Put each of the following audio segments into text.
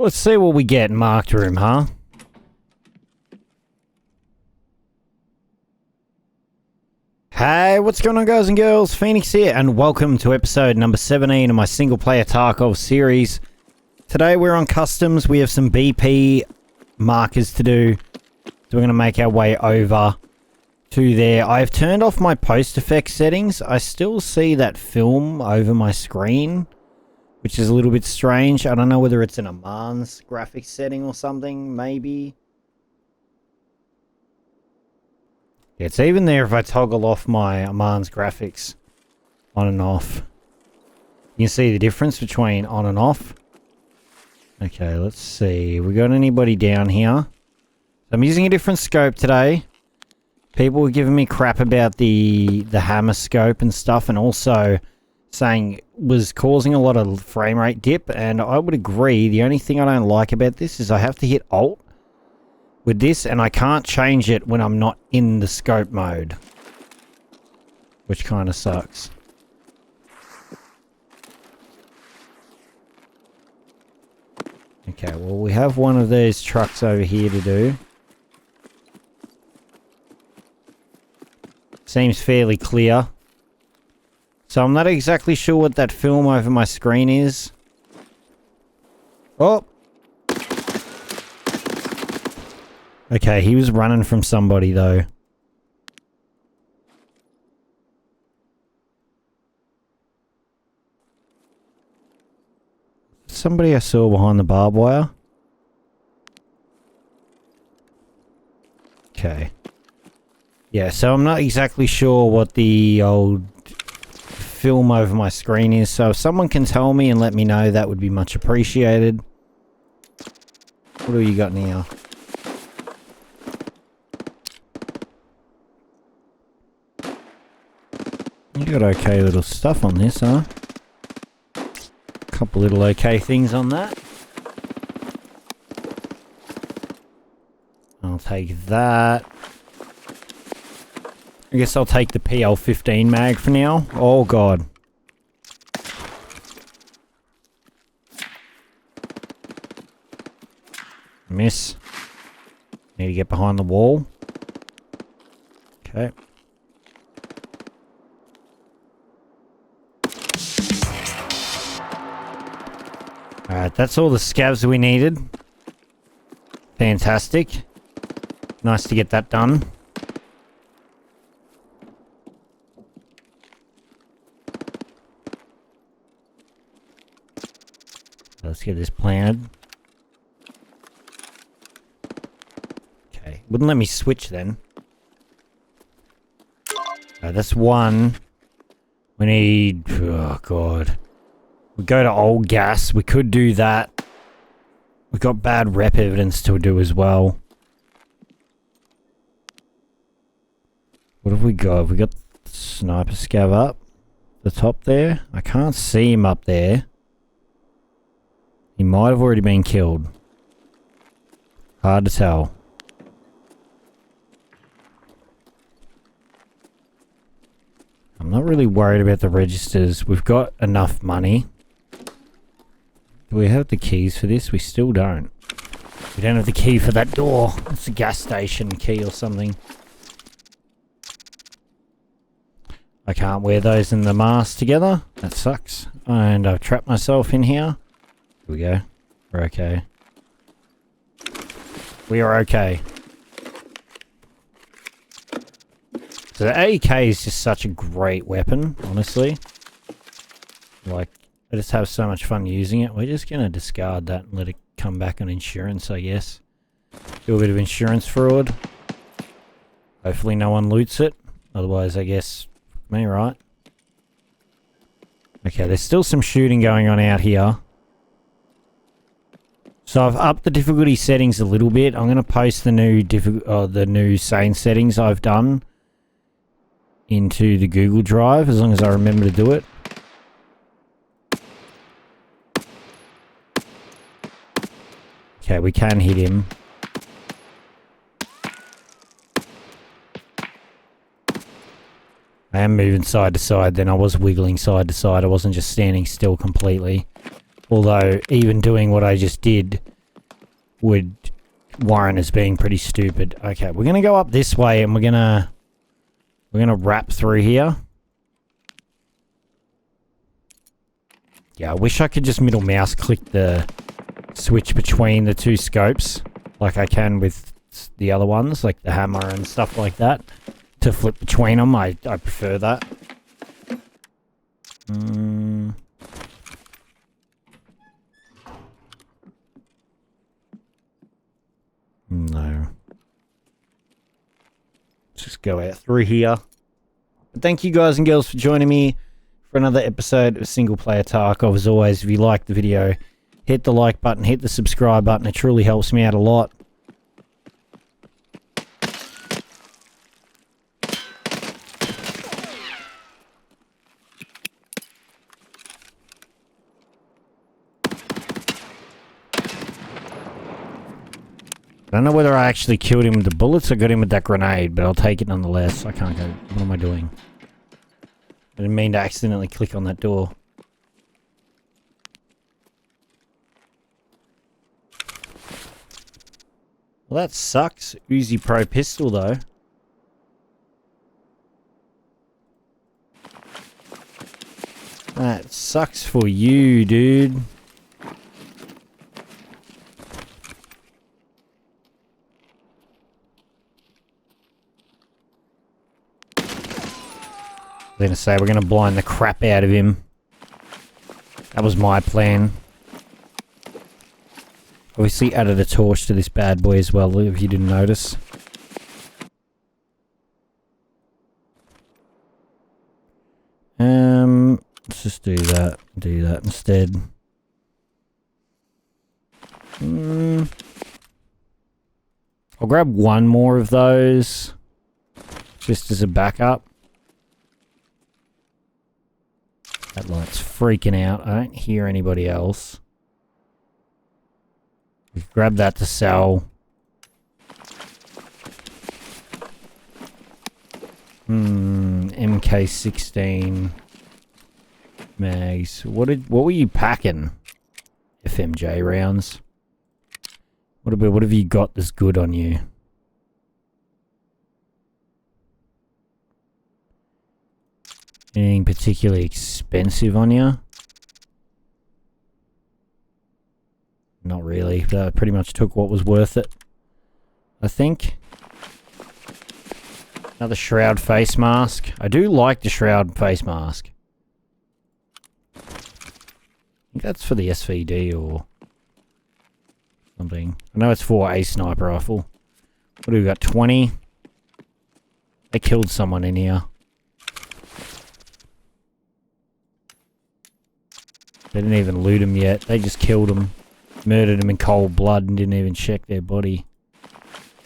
Let's see what we get in Marked Room, huh? Hey, what's going on, guys and girls? Phoenix here, and welcome to episode number 17 of my Single Player Tarkov series. Today we're on customs. We have some BP markers to do. So we're going to make our way over to there. I've turned off my post effect settings. I still see that film over my screen, which is a little bit strange. I don't know whether it's an Aman's graphics setting or something, maybe. It's even there if I toggle off my Aman's graphics on and off. You can see the difference between on and off. Okay, let's see. We got anybody down here? I'm using a different scope today. People were giving me crap about the hammer scope and stuff, and also saying it was causing a lot of frame rate dip, and I would agree. The only thing I don't like about this is I have to hit Alt with this, and I can't change it when I'm not in the scope mode, which kind of sucks. Okay, well, we have one of these trucks over here to do. Seems fairly clear. So I'm not exactly sure what that film over my screen is. Oh! Okay, he was running from somebody, though. Somebody I saw behind the barbed wire. Okay. Yeah, so I'm not exactly sure what the old film over my screen is, so if someone can tell me and let me know, that would be much appreciated. What do you got now? You got okay little stuff on this, huh? Couple little okay things on that. I'll take that. I guess I'll take the PL-15 mag for now. Oh god. Miss. Need to get behind the wall. Okay. Alright, that's all the scavs we needed. Fantastic. Nice to get that done. Let's get this planted. Okay, wouldn't let me switch then. That's one. We need... oh god. We go to old gas. We could do that. We've got bad rep evidence to do as well. What have we got? We got the sniper scav up the top there. I can't see him up there. He might have already been killed. Hard to tell. I'm not really worried about the registers. We've got enough money. Do we have the keys for this? We still don't. We don't have the key for that door. It's a gas station key or something. I can't wear those in the mask together. That sucks. And I've trapped myself in here. Here we go. We're okay. We are okay. So the AEK is just such a great weapon, honestly. Like, I just have so much fun using it. We're just going to discard that and let it come back on insurance, I guess. Do a bit of insurance fraud. Hopefully no one loots it. Otherwise, I guess, me, right? Okay, there's still some shooting going on out here. So I've upped the difficulty settings a little bit. I'm going to post the new sane settings I've done into the Google Drive, as long as I remember to do it. Okay, we can hit him. I am moving side to side, then I was wiggling side to side. I wasn't just standing still completely. Although, even doing what I just did would warrant as being pretty stupid. Okay, we're gonna go up this way and we're gonna wrap through here. Yeah, I wish I could just middle mouse click the switch between the two scopes like I can with the other ones, like the hammer and stuff like that. To flip between them, I prefer that. No. Let's just go out through here. But thank you guys and girls for joining me for another episode of Single Player Tarkov. As always, if you liked the video, hit the like button, hit the subscribe button. It truly helps me out a lot. I don't know whether I actually killed him with the bullets or got him with that grenade, but I'll take it nonetheless. I can't go. What am I doing? I didn't mean to accidentally click on that door. Well, that sucks. Uzi Pro pistol, though. That sucks for you, dude. I was gonna say, we're gonna blind the crap out of him. That was my plan. Obviously added a torch to this bad boy as well, if you didn't notice. Let's just do that. Do that instead. I'll grab one more of those, just as a backup. That light's freaking out. I don't hear anybody else. We can grab that to sell. MK16 mags. What were you packing? FMJ rounds. What have you got that's good on you? Anything particularly expensive on you? Not really. I pretty much took what was worth it, I think. Another shroud face mask. I do like the shroud face mask. I think that's for the SVD or something. I know it's for a sniper rifle. What do we got? 20? They killed someone in here. They didn't even loot him yet. They just killed him. Murdered him in cold blood and didn't even check their body.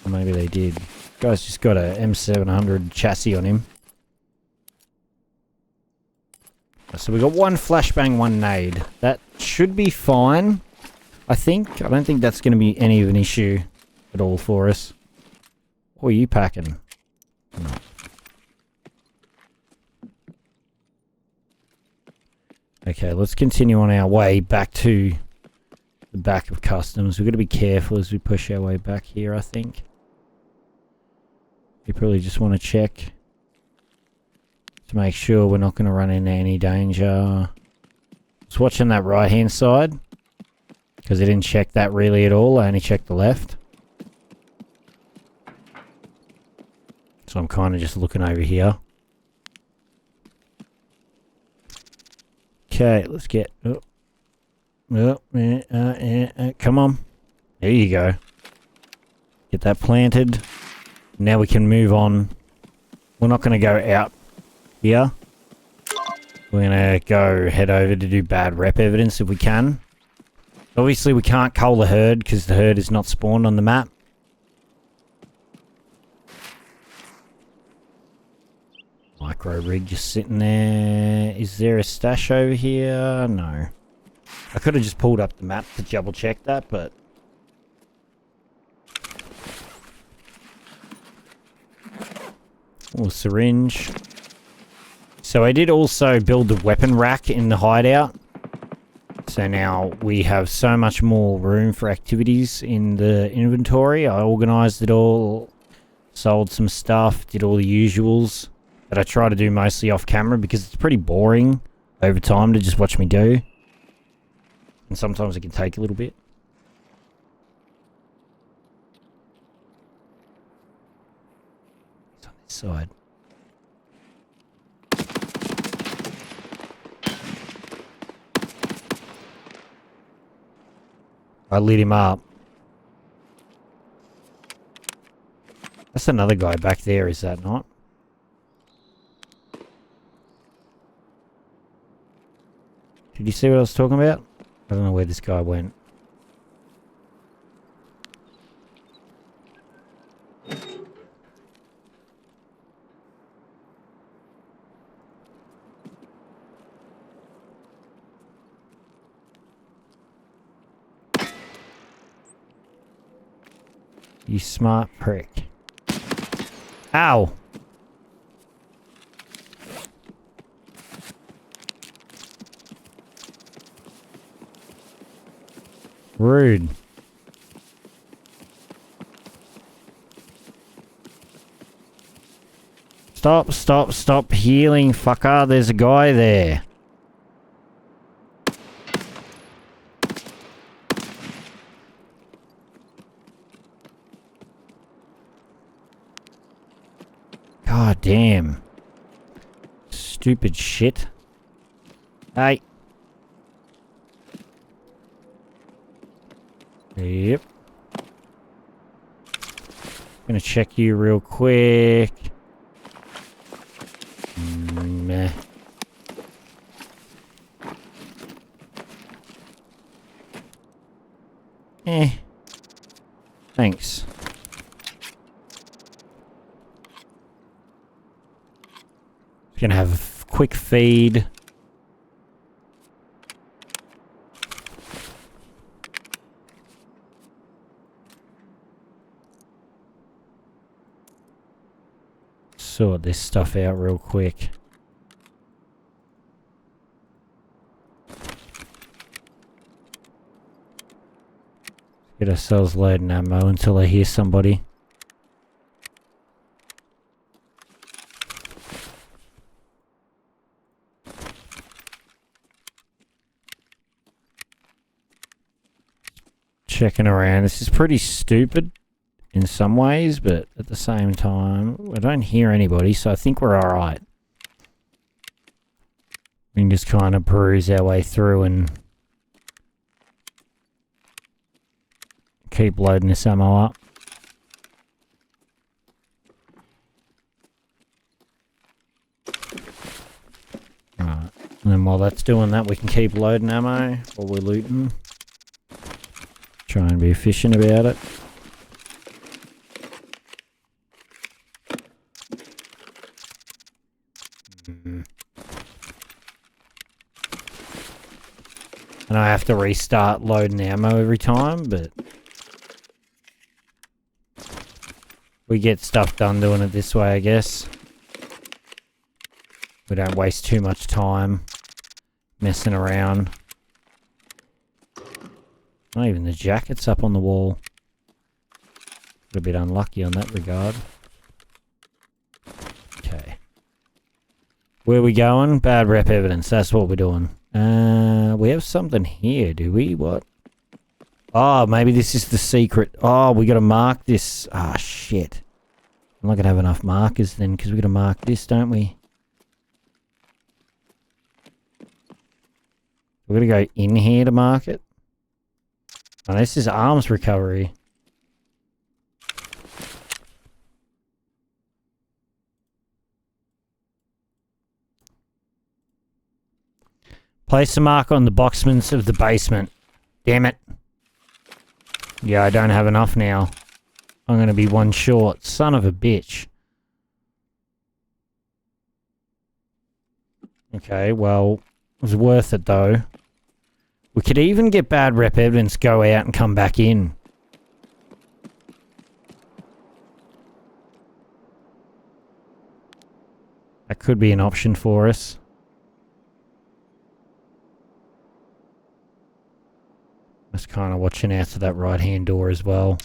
Or maybe they did. Guy's just got a M700 chassis on him. So we got one flashbang, one nade. That should be fine, I think. I don't think that's going to be any of an issue at all for us. What are you packing? No. Okay, let's continue on our way back to the back of customs. We've got to be careful as we push our way back here, I think. We probably just want to check to make sure we're not going to run into any danger. I was watching that right-hand side because I didn't check that really at all. I only checked the left. So I'm kind of just looking over here. Okay, let's get... come on. There you go. Get that planted. Now we can move on. We're not going to go out here. We're going to go head over to do bad rep evidence if we can. Obviously we can't cull the herd because the herd is not spawned on the map. Micro rig just sitting there. Is there a stash over here? No. I could have just pulled up the map to double check that, but... Oh, syringe. So I did also build the weapon rack in the hideout. So now we have so much more room for activities in the inventory. I organised it all, sold some stuff, did all the usuals that I try to do mostly off camera because it's pretty boring over time to just watch me do. And sometimes it can take a little bit. It's on this side. I lit him up. That's another guy back there, is that not? Did you see what I was talking about? I don't know where this guy went. You smart prick. Ow! Rude. Stop healing, fucker. There's a guy there. God damn. Stupid shit. Hey. Yep. Gonna check you real quick. Meh. Thanks. Gonna have a quick feed. Sort this stuff out real quick. Get ourselves loading ammo until I hear somebody. Checking around. This is pretty stupid in some ways, but at the same time, I don't hear anybody, so I think we're alright. We can just kind of peruse our way through and keep loading this ammo up. Alright, and then while that's doing that, we can keep loading ammo while we're looting. Try and be efficient about it. And I have to restart loading ammo every time, but we get stuff done doing it this way, I guess. We don't waste too much time messing around. Not even the jacket's up on the wall. A bit unlucky on that regard. Okay. Where we going? Bad rep evidence. That's what we're doing. We have something here, do we? What? Oh, maybe this is the secret. Oh, we gotta mark this. Ah, shit. I'm not gonna have enough markers then, because we gotta mark this, don't we? We're gonna go in here to mark it. Oh, this is arms recovery. Place a mark on the boxmans of the basement. Damn it. Yeah, I don't have enough now. I'm gonna be one short. Son of a bitch. Okay, well, it was worth it though. We could even get bad rep evidence, go out and come back in. That could be an option for us. Just kind of watching out to that right-hand door as well.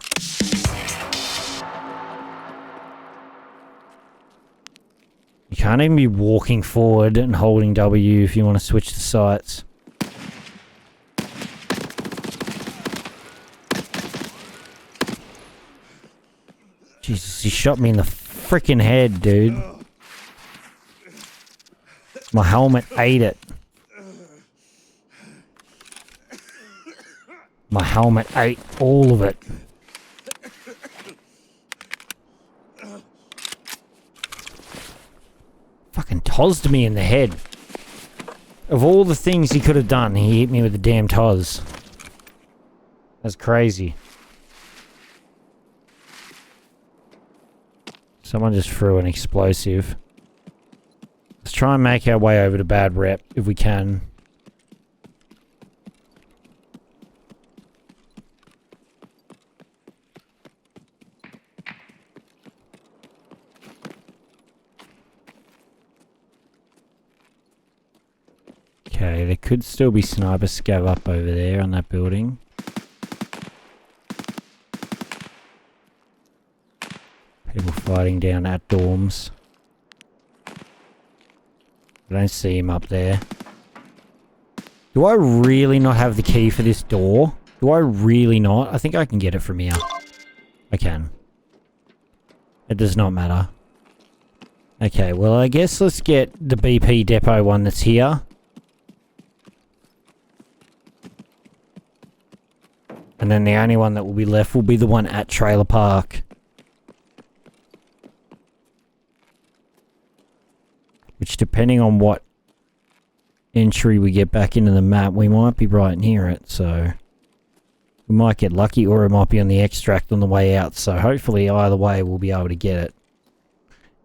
You can't even be walking forward and holding W if you want to switch the sights. Jesus, he shot me in the freaking head, dude. My helmet ate it. My helmet ate all of it. Fucking tossed me in the head. Of all the things he could have done, he hit me with the damn toss. That's crazy. Someone just threw an explosive. Let's try and make our way over to Bad Rep if we can. Okay, there could still be sniper scav up over there on that building. People fighting down at dorms. I don't see him up there. Do I really not have the key for this door? Do I really not? I think I can get it from here. I can. It does not matter. Okay, well I guess let's get the BP depot one that's here. And then the only one that will be left will be the one at Trailer Park. Which, depending on what entry we get back into the map, we might be right near it, so... We might get lucky, or it might be on the extract on the way out, so hopefully either way we'll be able to get it.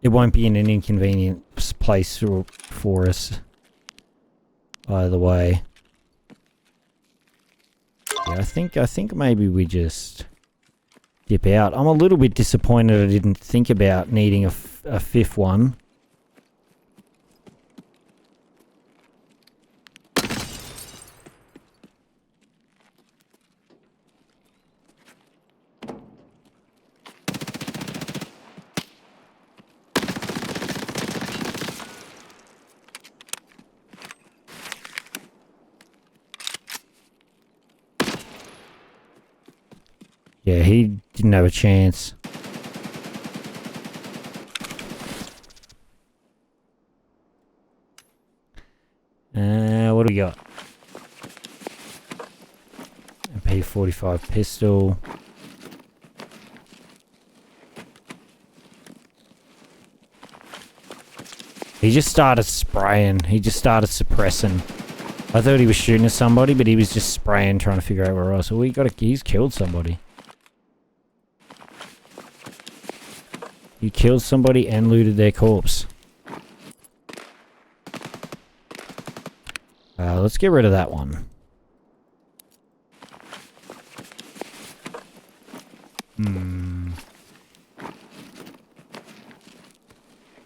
It won't be in an inconvenient place for us. Either way. Yeah, I think maybe we just dip out. I'm a little bit disappointed I didn't think about needing a fifth one. Yeah, he didn't have a chance. What do we got? MP45 pistol. He just started spraying. He just started suppressing. I thought he was shooting at somebody, but he was just spraying, trying to figure out where I was. So he's killed somebody. You killed somebody and looted their corpse. Let's get rid of that one.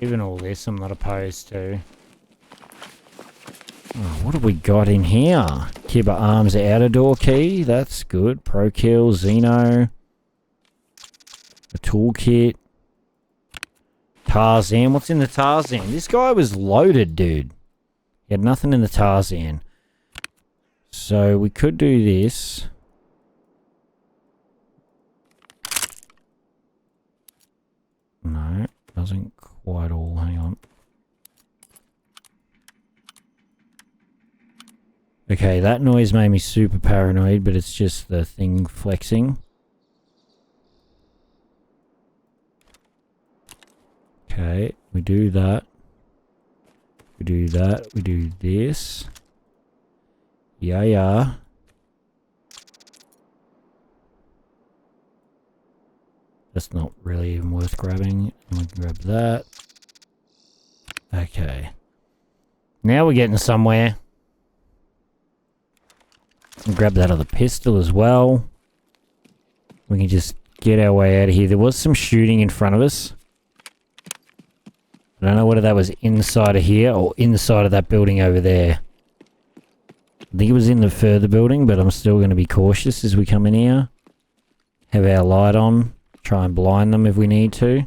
Even all this I'm not opposed to. Oh, what have we got in here? Kibba Arms outer door key. That's good. Pro Kill, Xeno. A toolkit. Tarzan. What's in the Tarzan? This guy was loaded, dude. He had nothing in the Tarzan. So we could do this. No, doesn't quite all. Hang on. Okay, that noise made me super paranoid, but it's just the thing flexing. Okay, we do that. We do that. We do this. Yeah. That's not really even worth grabbing. We can grab that. Okay. Now we're getting somewhere. And grab that other pistol as well. We can just get our way out of here. There was some shooting in front of us. I don't know whether that was inside of here or inside of that building over there. I think it was in the further building, but I'm still going to be cautious as we come in here. Have our light on. Try and blind them if we need to.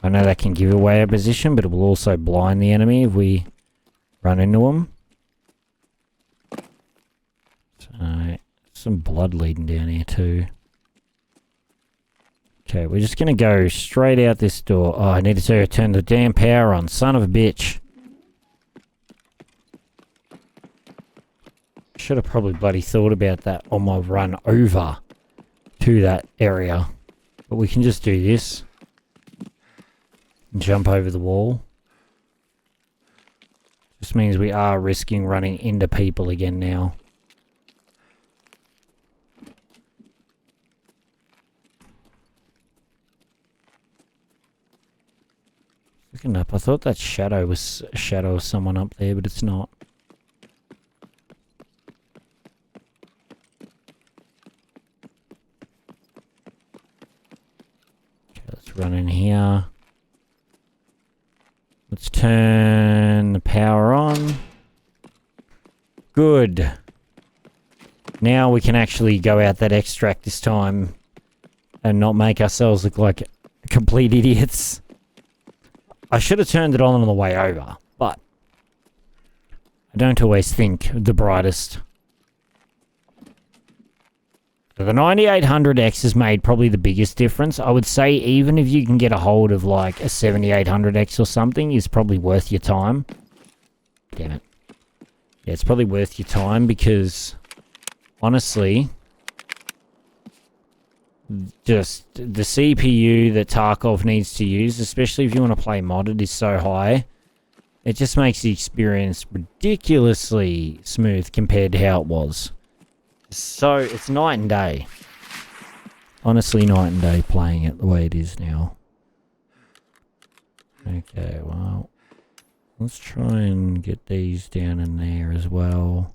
I know that can give away our position, but it will also blind the enemy if we run into them. So, some blood leading down here too. Okay, we're just going to go straight out this door. Oh, I need to turn the damn power on. Son of a bitch. Should have probably bloody thought about that on my run over to that area. But we can just do this. Jump over the wall. Just means we are risking running into people again now. Looking up, I thought that shadow was a shadow of someone up there, but it's not. Okay, let's run in here. Let's turn the power on. Good. Now we can actually go out that extract this time and not make ourselves look like complete idiots. I should have turned it on the way over, but I don't always think the brightest. So the 9800X has made probably the biggest difference. I would say even if you can get a hold of like a 7800X or something, is probably worth your time. Damn it. Yeah, it's probably worth your time because honestly, just the CPU that Tarkov needs to use, especially if you want to play modded, is so high. It just makes the experience ridiculously smooth compared to how it was. So, it's night and day. Honestly, night and day playing it the way it is now. Okay, well, let's try and get these down in there as well.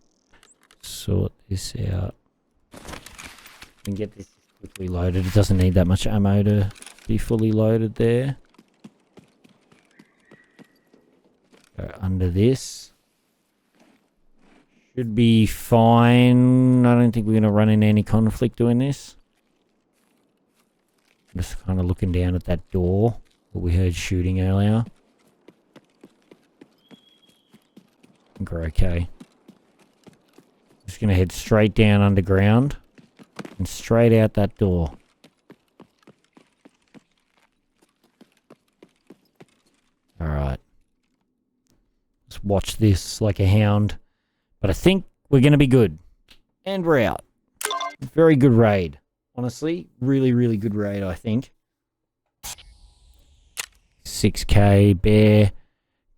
Sort this out. And get this quickly loaded. It doesn't need that much ammo to be fully loaded there. Go under this. Should be fine. I don't think we're going to run into any conflict doing this. Just kind of looking down at that door that we heard shooting earlier. I think we're okay. Just going to head straight down underground and straight out that door. Alright. Let's watch this like a hound. But I think we're going to be good. And we're out. Very good raid. Honestly, really, really good raid, I think. 6k, bear,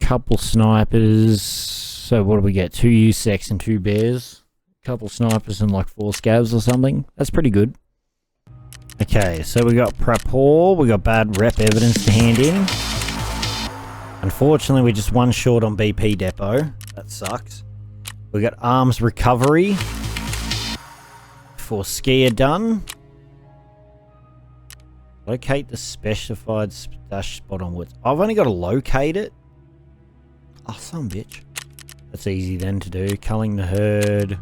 couple snipers. So what do we get? 2 USECs and 2 bears. Couple snipers and like 4 scavs or something. That's pretty good. Okay, so we got rapport. We got bad rep evidence to hand in. Unfortunately, we're just one short on BP depot. That sucks. We got arms recovery for skier done. Locate the specified stash spot on woods. I've only got to locate it. Oh, some bitch. That's easy then to do. Culling the herd.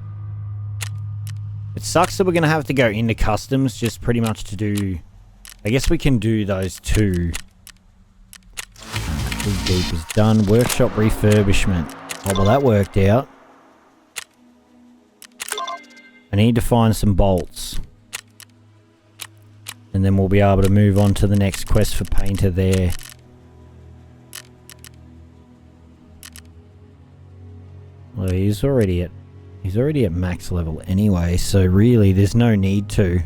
It sucks that we're going to have to go into customs just pretty much to do... I guess we can do those two. Deep is done. Workshop refurbishment. Oh, well, that worked out. I need to find some bolts. And then we'll be able to move on to the next quest for painter there. Well, he's already at max level anyway, so really there's no need to.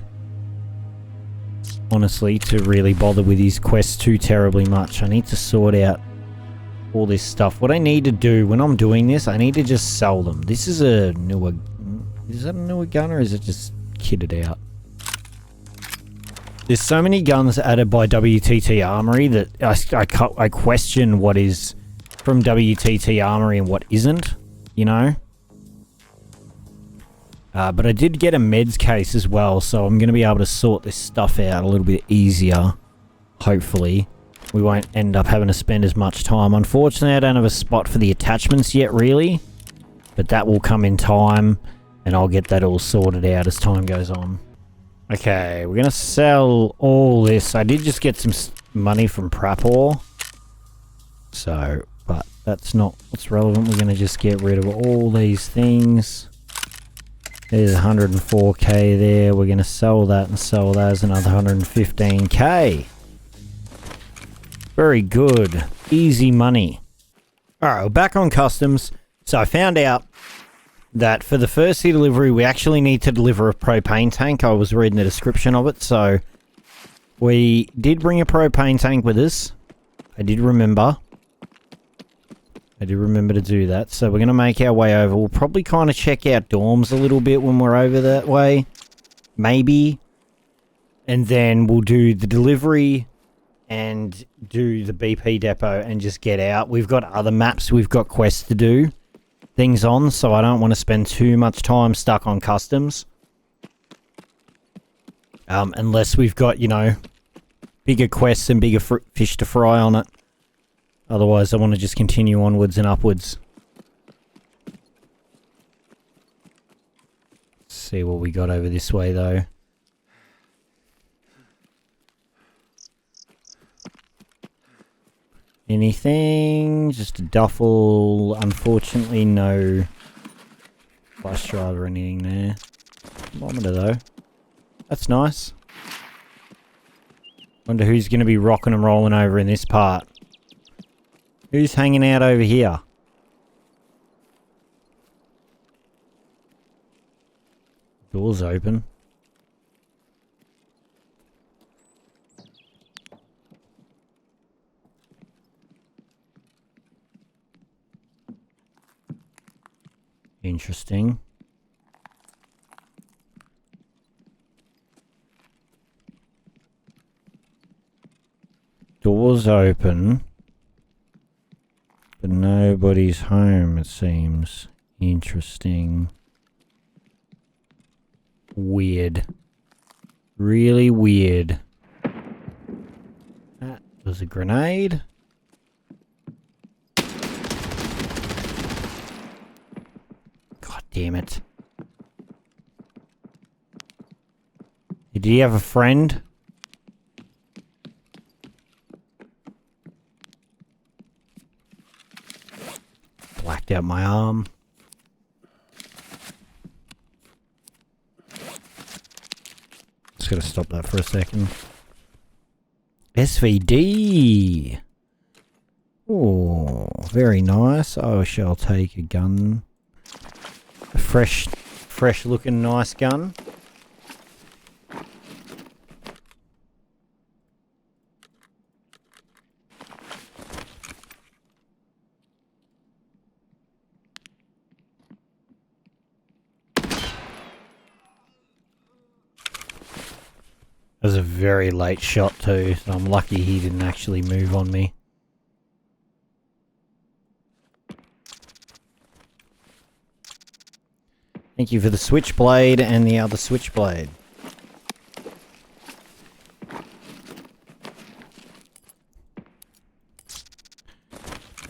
Honestly, to really bother with his quests too terribly much. I need to sort out all this stuff. What I need to do when I'm doing this, I need to just sell them. This is a newer... Is that a newer gun or is it just kitted out? There's so many guns added by WTT Armory that I question what is from WTT Armory and what isn't, you know? But I did get a meds case as well, so I'm going to be able to sort this stuff out a little bit easier, hopefully. We won't end up having to spend as much time. Unfortunately, I don't have a spot for the attachments yet, really. But that will come in time, and I'll get that all sorted out as time goes on. Okay, we're gonna sell all this. I did just get some money from Prapor. So, but that's not what's relevant. We're gonna just get rid of all these things. There's 104k there. We're gonna sell that and sell that as another 115k. Very good. Easy money. Alright, we're back on customs. So I found out that for the first sea delivery, we actually need to deliver a propane tank. I was reading the description of it, so we did bring a propane tank with us. I did remember to do that. So we're going to make our way over. We'll probably kind of check out dorms a little bit when we're over that way. Maybe. And then we'll do the delivery and do the BP depot and just get out. We've got other maps. We've got quests to do. Things on, so I don't want to spend too much time stuck on customs. Unless we've got, you know, bigger quests and bigger fish to fry on it. Otherwise, I want to just continue onwards and upwards. Let's see what we got over this way, though. Anything? Just a duffel. Unfortunately, no bus driver or anything there. Thermometer, though. That's nice. Wonder who's going to be rocking and rolling over in this part. Who's hanging out over here? Door's open. Interesting. Door's open. But nobody's home, it seems. Interesting. Weird. Really weird. That was a grenade. God damn it. Did he have a friend? Blacked out my arm. Just gotta stop that for a second. SVD! Oh, very nice. I shall take a gun. A fresh looking nice gun. That was a very late shot too, so I'm lucky he didn't actually move on me. Thank you for the switchblade and the other switchblade.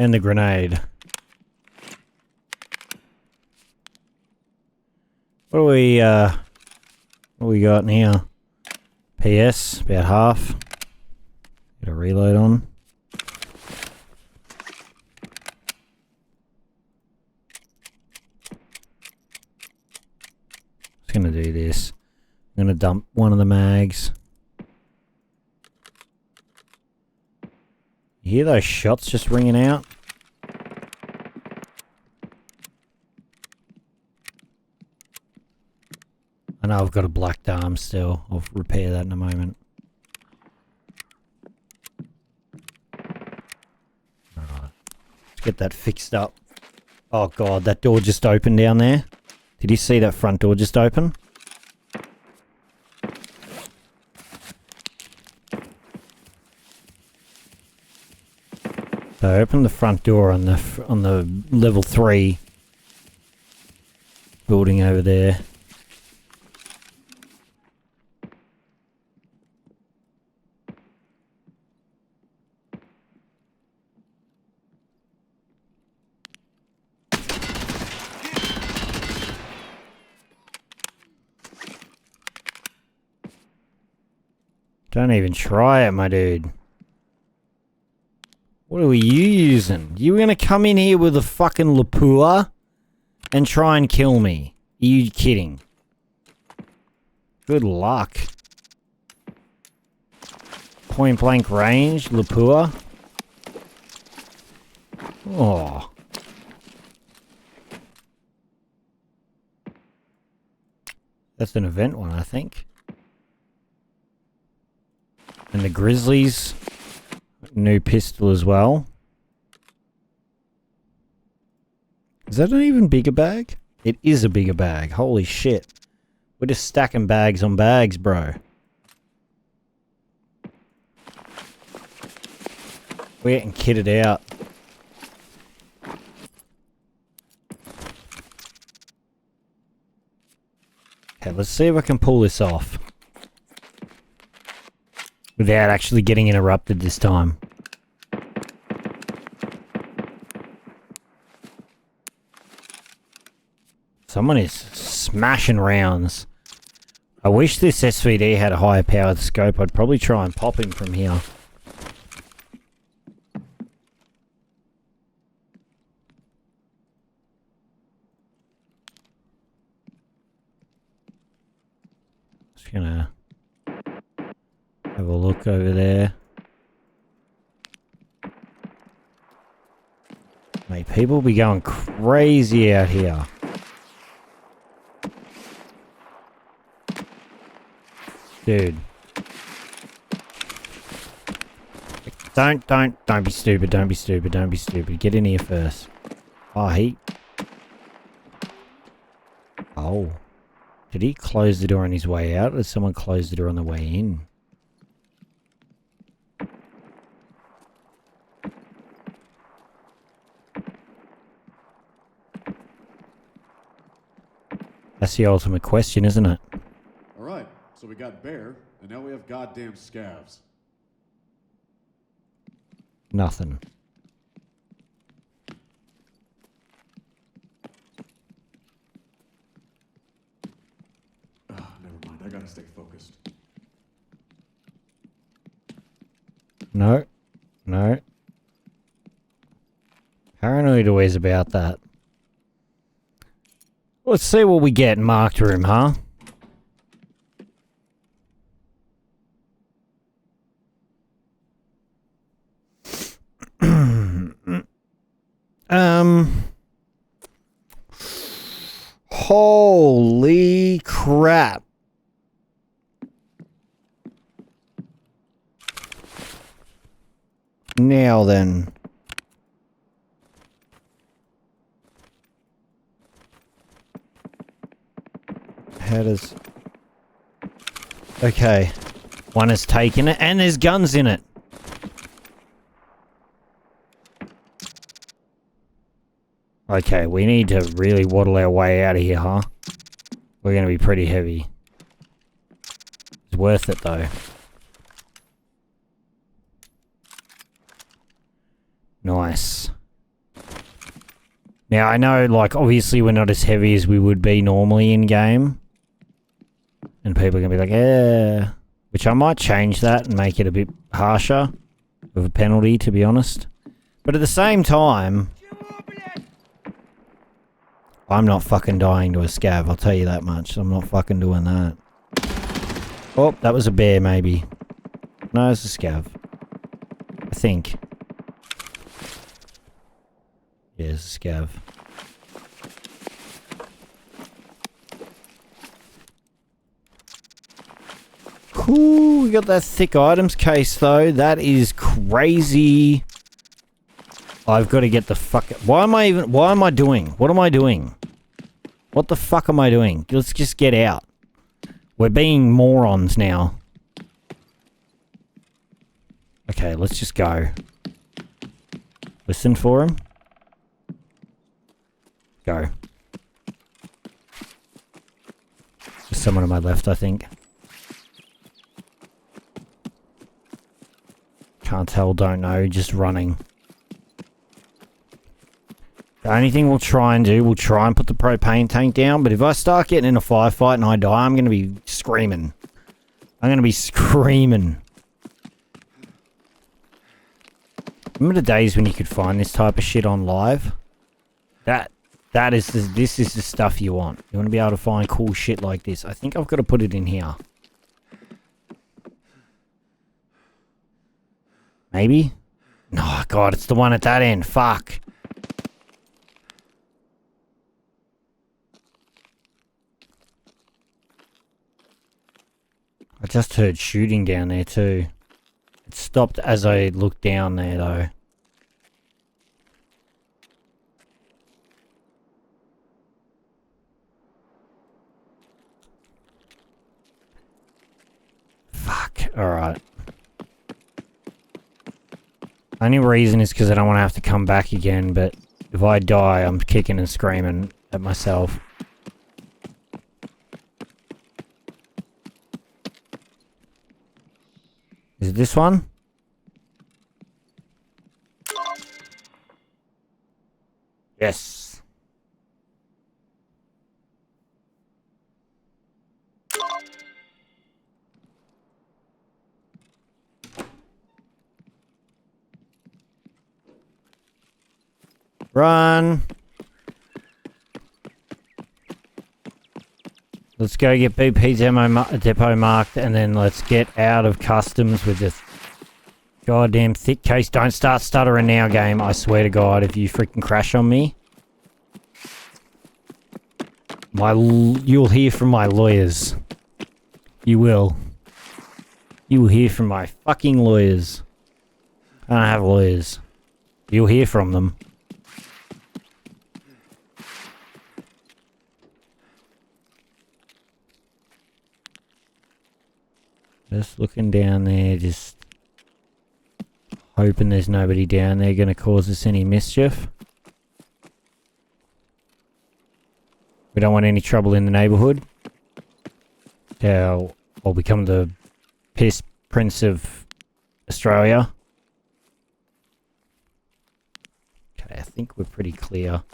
And the grenade. What do we got in here? PS, about half. Get a reload on. Just gonna do this. I'm gonna dump one of the mags. You hear those shots just ringing out? I know I've got a black arm still. I'll repair that in a moment. Alright. Let's get that fixed up. Oh god, that door just opened down there. Did you see that front door just open? So I opened the front door on the level 3 building over there. Don't even try it, my dude. What are you using? You gonna come in here with a fucking Lapua and try and kill me? Are you kidding? Good luck. Point blank range, Lapua. Oh. That's an event one, I think. And the Grizzlies. New pistol as well. Is that an even bigger bag? It is a bigger bag. Holy shit. We're just stacking bags on bags, bro. We're getting kitted out. Okay, let's see if I can pull this off. Without actually getting interrupted this time. Someone is smashing rounds. I wish this SVD had a higher powered scope. I'd probably try and pop him from here. Just gonna have a look over there. Mate, people be going crazy out here. Dude. Don't be stupid, don't be stupid, don't be stupid. Get in here first. Oh, he... Oh. Did he close the door on his way out, or did someone close the door on the way in? That's the ultimate question, isn't it? Alright, so we got bear, and now we have goddamn scavs. Nothing. Never mind, I gotta stay focused. No. No. Paranoid always about that. Let's see what we get in marked room, huh? Holy crap. Now then. How does... Okay. One has taken it, and there's guns in it. Okay, we need to really waddle our way out of here, huh? We're gonna be pretty heavy. It's worth it, though. Nice. Now, I know, like, obviously we're not as heavy as we would be normally in-game. And people are gonna be like, eh. Which I might change that and make it a bit harsher with a penalty, to be honest. But at the same time... I'm not fucking dying to a scav, I'll tell you that much. I'm not fucking doing that. Oh, that was a bear, maybe. No, it's a scav. I think. Yeah, it's a scav. Cool, we got that thick items case, though. That is crazy. I've got to get the fuck... Why am I doing? What am I doing? What the fuck am I doing? Let's just get out. We're being morons now. Okay, let's just go. Listen for him. Go. There's someone on my left, I think. Can't tell, don't know, just running. The only thing we'll try and do, we'll try and put the propane tank down, but if I start getting in a firefight and I die, I'm going to be screaming. I'm going to be screaming. Remember the days when you could find this type of shit on live? This is the stuff you want. You want to be able to find cool shit like this. I think I've got to put it in here. Maybe? No, God, it's the one at that end. Fuck. I just heard shooting down there too. It stopped as I looked down there though. Fuck. Alright. Only reason is because I don't want to have to come back again, but if I die, I'm kicking and screaming at myself. Is it this one? Yes. Run. Let's go get BP depot marked, and then let's get out of customs with this goddamn thick case. Don't start stuttering now, game. I swear to God, if you freaking crash on me, you'll hear from my lawyers. You will. You will hear from my fucking lawyers. I don't have lawyers. You'll hear from them. Just looking down there, just hoping there's nobody down there going to cause us any mischief. We don't want any trouble in the neighbourhood. I'll become the piss prince of Australia. Okay, I think we're pretty clear.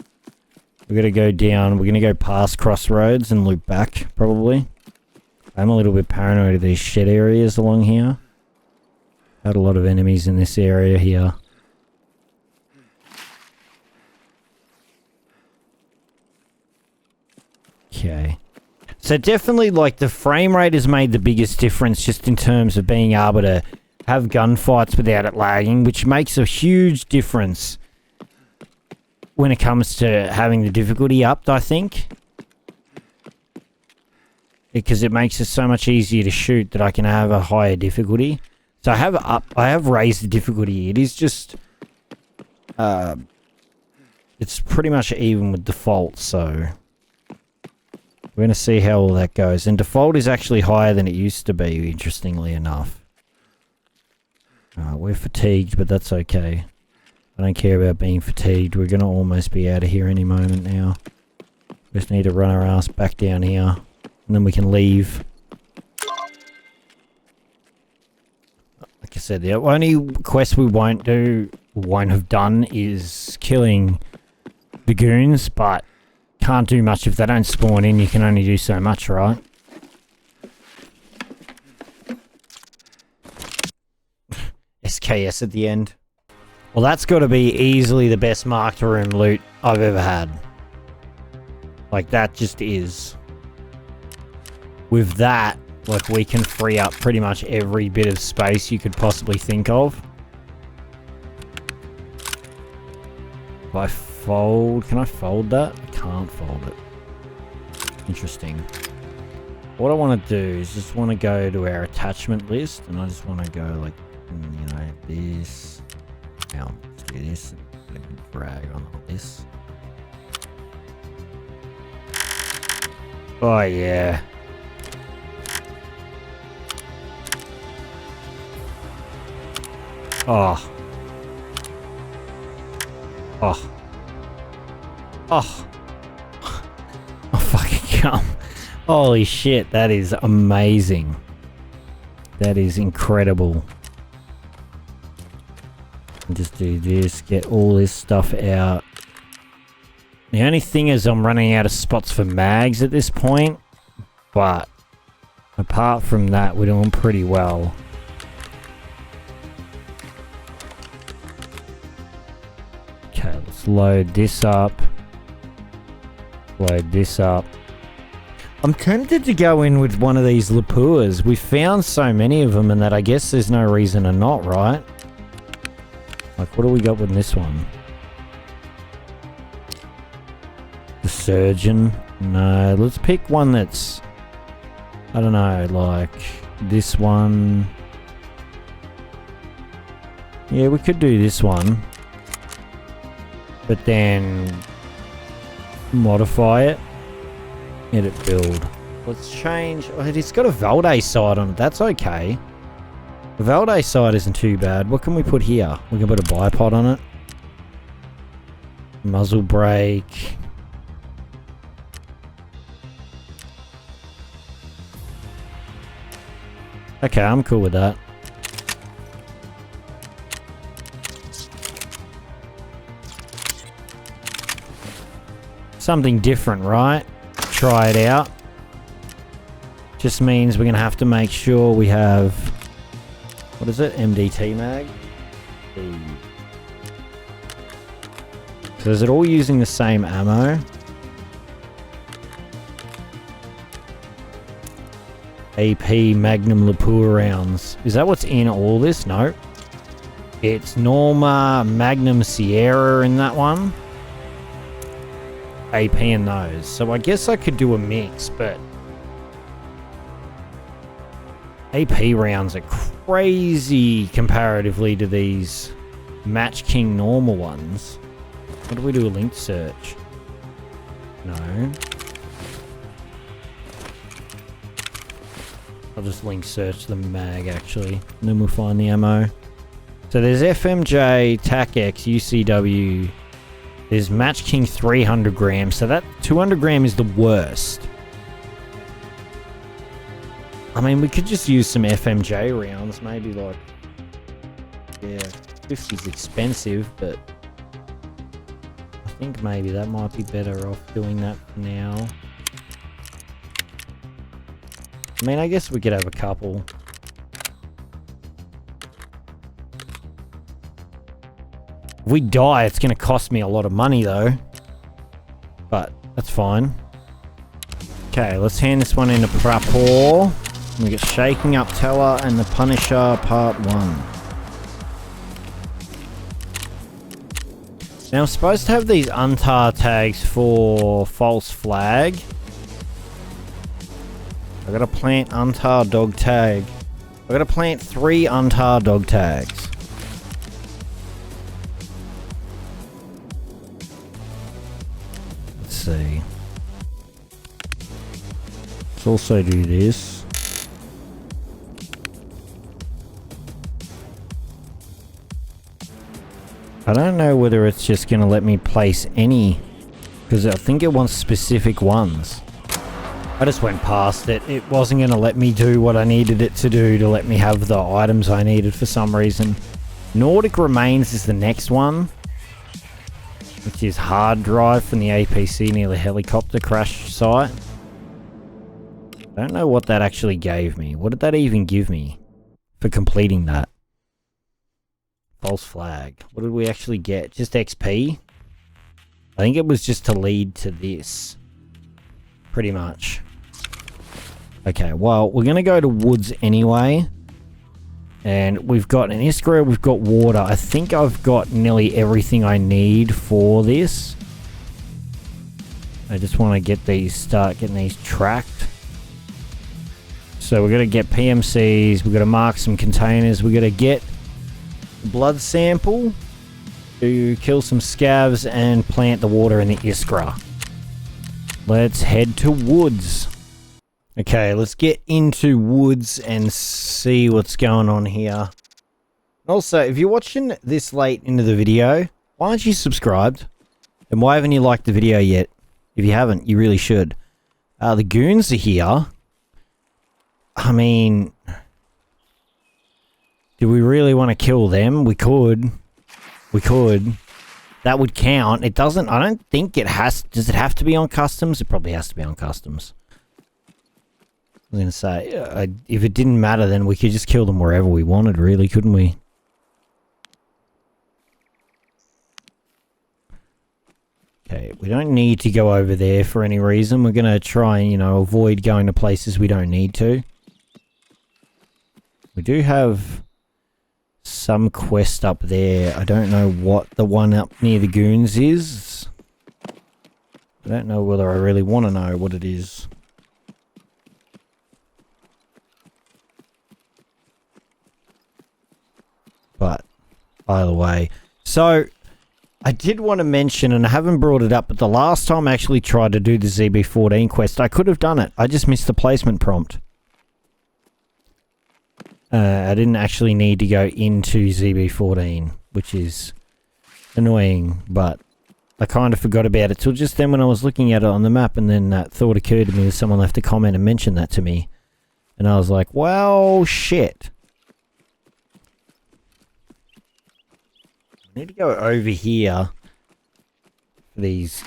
We're going to go down, we're going to go past Crossroads and loop back, probably. I'm a little bit paranoid of these shed areas along here. Had a lot of enemies in this area here. Okay. So definitely, like, the frame rate has made the biggest difference just in terms of being able to have gunfights without it lagging, which makes a huge difference when it comes to having the difficulty upped, I think. Because it makes it so much easier to shoot that I can have a higher difficulty. So I have raised the difficulty. It is just it's pretty much even with default, so we're going to see how all that goes. And default is actually higher than it used to be, interestingly enough. We're fatigued, but that's okay. I don't care about being fatigued. We're going to almost be out of here any moment now. We just need to run our ass back down here. And then we can leave. Like I said, the only quest we won't have done is killing the goons, but can't do much if they don't spawn in. You can only do so much, right? SKS at the end. Well, that's got to be easily the best marked room loot I've ever had. Like, that just is. With that, like, we can free up pretty much every bit of space you could possibly think of. If I fold... Can I fold that? I can't fold it. Interesting. What I want to do is just want to go to our attachment list, and I just want to go, like, you know, this. Now, let's do this. And drag on this. Oh, yeah. Oh. Oh. Oh. Oh, fucking come. Holy shit, that is amazing. That is incredible. Just do this, get all this stuff out. The only thing is I'm running out of spots for mags at this point, but apart from that, we're doing pretty well. Let's load this up. Load this up. I'm tempted to go in with one of these Lapuas. We found so many of them and that I guess there's no reason to not, right? Like, what do we got with this one? The Surgeon. No, let's pick one that's... I don't know, like this one. Yeah, we could do this one. But then modify it. Edit build. Let's change. Oh, it's got a Valde side on it. That's okay. The Valde side isn't too bad. What can we put here? We can put a bipod on it. Muzzle brake. Okay, I'm cool with that. Something different, right? Try it out. Just means we're going to have to make sure we have... What is it? MDT mag? So is it all using the same ammo? AP Magnum Lapua rounds. Is that what's in all this? No. It's Norma Magnum Sierra in that one. AP in those. So I guess I could do a mix, but AP rounds are crazy comparatively to these Match King normal ones. What do we do? A link search? No. I'll just link search the mag actually, and then we'll find the ammo. So there's FMJ, TAC-X, UCW. There's Match King 300 grams. So that 200 gram is the worst. I mean, we could just use some FMJ rounds. Maybe like, yeah, 50's expensive, but I think maybe that might be better off doing that for now. I mean, I guess we could have a couple. If we die, it's going to cost me a lot of money, though. But that's fine. Okay, let's hand this one into Prapor. We get Shaking Up Teller and the Punisher Part 1. Now, I'm supposed to have these untar tags for false flag. I gotta plant untar dog tag. I gotta plant 3 untar dog tags. Let's see. Let's also do this. I don't know whether it's just gonna let me place any, because I think it wants specific ones. I just went past it. It wasn't going to let me do what I needed it to do to let me have the items I needed for some reason. Nordic Remains is the next one, which is hard drive from the APC near the helicopter crash site. I don't know what that actually gave me. What did that even give me for completing that? False flag. What did we actually get? Just XP? I think it was just to lead to this. Pretty much. Okay, well, we're going to go to woods anyway. And we've got an Iskra, we've got water. I think I've got nearly everything I need for this. I just want to start getting these tracked. So we're going to get PMCs, we've got to mark some containers, we're going to get blood sample to kill some scavs and plant the water in the Iskra. Let's head to woods. Okay, let's get into woods and see what's going on here. Also, if you're watching this late into the video, why aren't you subscribed? And why haven't you liked the video yet? If you haven't, you really should. The goons are here. I mean, do we really want to kill them? We could. We could. That would count. It doesn't, I don't think it has, does it have to be on customs? It probably has to be on customs. I was going to say, if it didn't matter, then we could just kill them wherever we wanted, really, couldn't we? Okay, we don't need to go over there for any reason. We're going to try and, you know, avoid going to places we don't need to. We do have some quest up there. I don't know what the one up near the goons is. I don't know whether I really want to know what it is. But, either way. So, I did want to mention, and I haven't brought it up, but the last time I actually tried to do the ZB14 quest, I could have done it. I just missed the placement prompt. I didn't actually need to go into ZB14, which is annoying, but I kind of forgot about it till just then when I was looking at it on the map, and then that thought occurred to me that someone left a comment and mentioned that to me. And I was like, well, shit. I need to go over here for these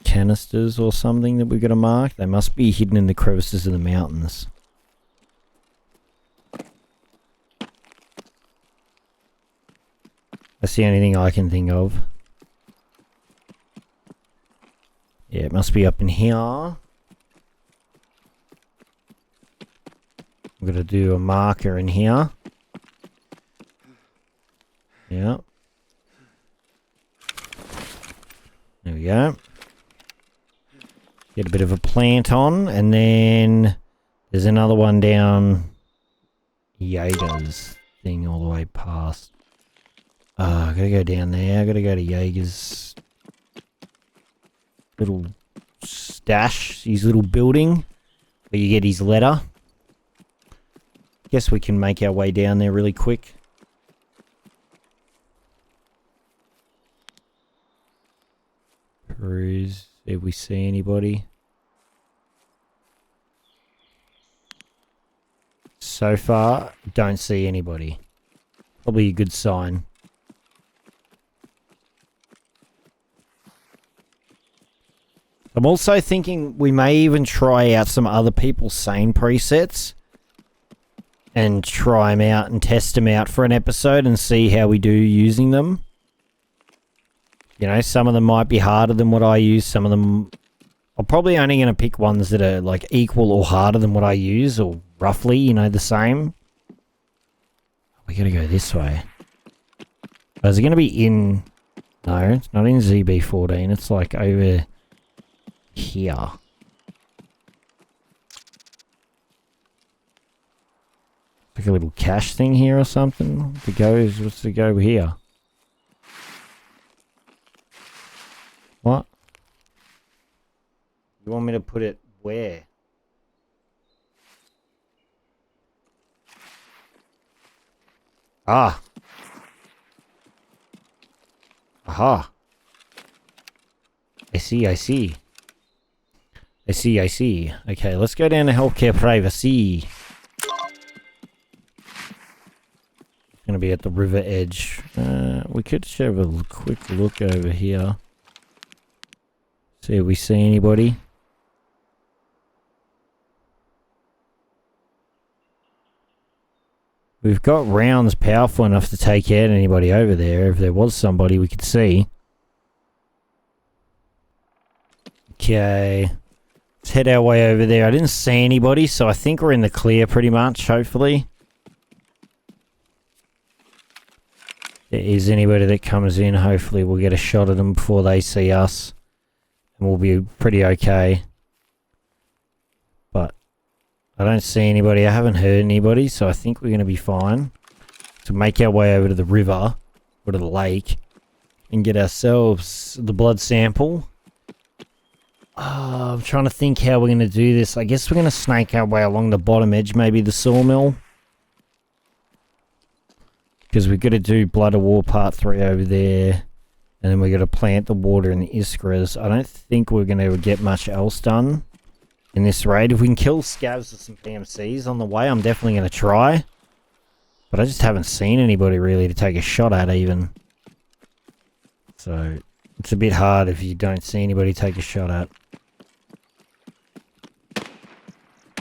canisters or something that we've got to mark. They must be hidden in the crevices of the mountains. That's the only thing I can think of. Yeah, it must be up in here. I'm going to do a marker in here. Yeah. There we go. Get a bit of a plant on, and then there's another one down Jaeger's thing all the way past. I gotta go down there. I gotta go to Jaeger's little stash, his little building where you get his letter. Guess we can make our way down there really quick. Peruse, see if we see anybody. So far, don't see anybody. Probably a good sign. I'm also thinking we may even try out some other people's sane presets and try them out and test them out for an episode and see how we do using them. You know, some of them might be harder than what I use. Some of them... I'm probably only going to pick ones that are like equal or harder than what I use, or roughly, you know, the same. We gotta go this way. Oh, is it going to be in... No, it's not in ZB14. It's like over here. Like a little cache thing here or something. What's to go here? What? You want me to put it where? Ah. Aha. I see. Okay, let's go down to healthcare privacy. It's gonna be at the river edge. We could just have a quick look over here. See if we see anybody. We've got rounds powerful enough to take out anybody over there if there was somebody we could see. Okay. Let's head our way over there. I didn't see anybody, so I think we're in the clear pretty much, hopefully. If there is anybody that comes in, hopefully we'll get a shot at them before they see us. And we'll be pretty okay. But I don't see anybody. I haven't heard anybody, so I think we're going to be fine. To make our way over to the river, or to the lake, and get ourselves the blood sample. I'm trying to think how we're going to do this. I guess we're going to snake our way along the bottom edge, maybe the sawmill. Because we've got to do Blood of War Part 3 over there. And then we've got to plant the water in the Iskras. I don't think we're going to get much else done in this raid. If we can kill scavs with some PMCs on the way, I'm definitely going to try. But I just haven't seen anybody really to take a shot at even. So it's a bit hard if you don't see anybody take a shot at.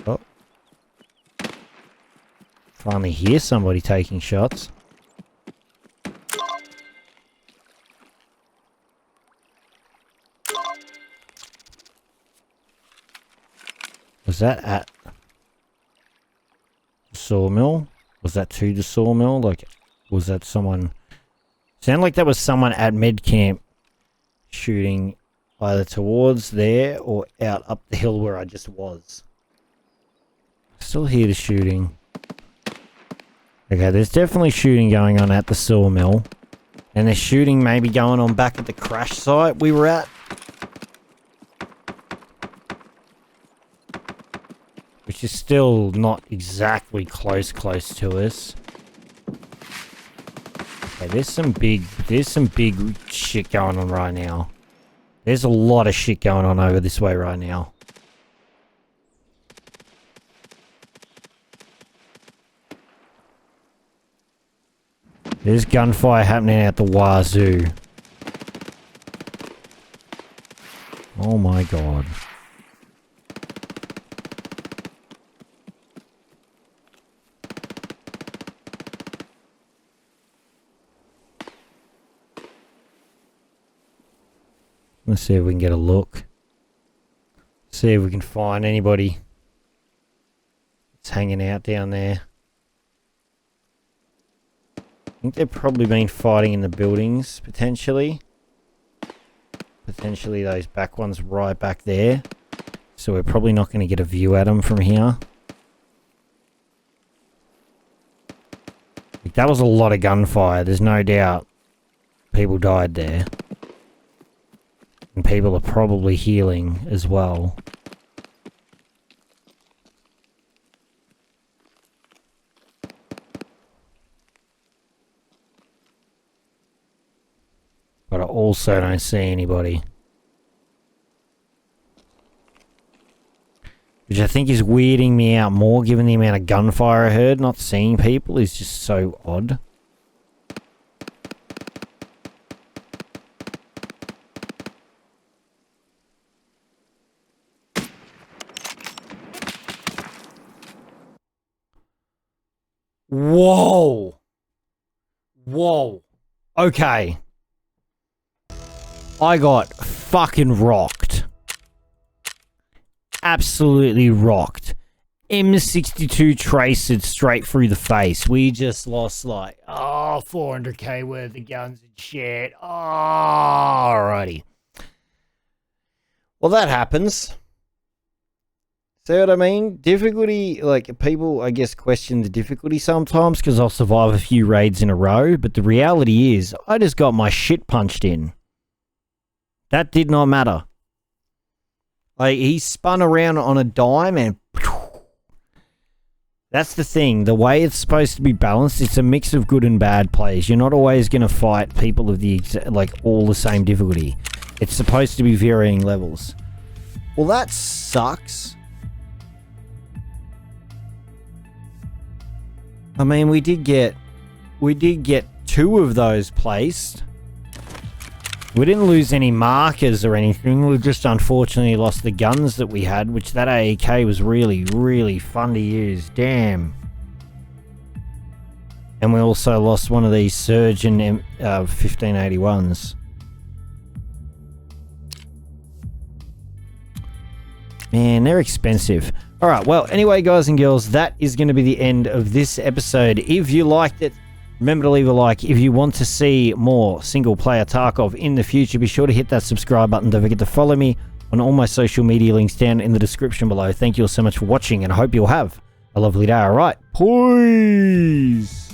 Oh. Finally hear somebody taking shots. Was that at the sawmill? Was that to the sawmill? Like, was that someone... Sounded like that was someone at med camp shooting either towards there or out up the hill where I just was. Still hear the shooting. Okay, there's definitely shooting going on at the sawmill. And there's shooting maybe going on back at the crash site we were at. Which is still not exactly close to us. Okay, there's some big shit going on right now. There's a lot of shit going on over this way right now. There's gunfire happening at the wazoo. Oh my god. Let's see if we can get a look. See if we can find anybody that's hanging out down there. I think they've probably been fighting in the buildings, potentially. Potentially those back ones right back there. So we're probably not going to get a view at them from here. Like, that was a lot of gunfire. There's no doubt people died there. And people are probably healing as well. But I also don't see anybody. Which I think is weirding me out more, given the amount of gunfire I heard. Not seeing people is just so odd. Whoa! Whoa. Okay. I got fucking rocked. Absolutely rocked. M62 traced straight through the face. We just lost like, 400k worth of guns and shit. Alrighty. Well, that happens. See what I mean? Difficulty, like, people, I guess, question the difficulty sometimes because I'll survive a few raids in a row, but the reality is, I just got my shit punched in. That did not matter. Like, he spun around on a dime and... That's the thing. The way it's supposed to be balanced, it's a mix of good and bad players. You're not always going to fight people of the, like, all the same difficulty. It's supposed to be varying levels. Well, that sucks. I mean, we did get 2 of those placed. We didn't lose any markers or anything. We just unfortunately lost the guns that we had, which that AEK was really, really fun to use. Damn. And we also lost one of these Surgeon 1581s. Man, they're expensive. Alright, well, anyway, guys and girls, that is going to be the end of this episode. If you liked it, remember to leave a like. If you want to see more Single Player Tarkov in the future, be sure to hit that subscribe button. Don't forget to follow me on all my social media links down in the description below. Thank you all so much for watching, and I hope you'll have a lovely day. Alright, peace!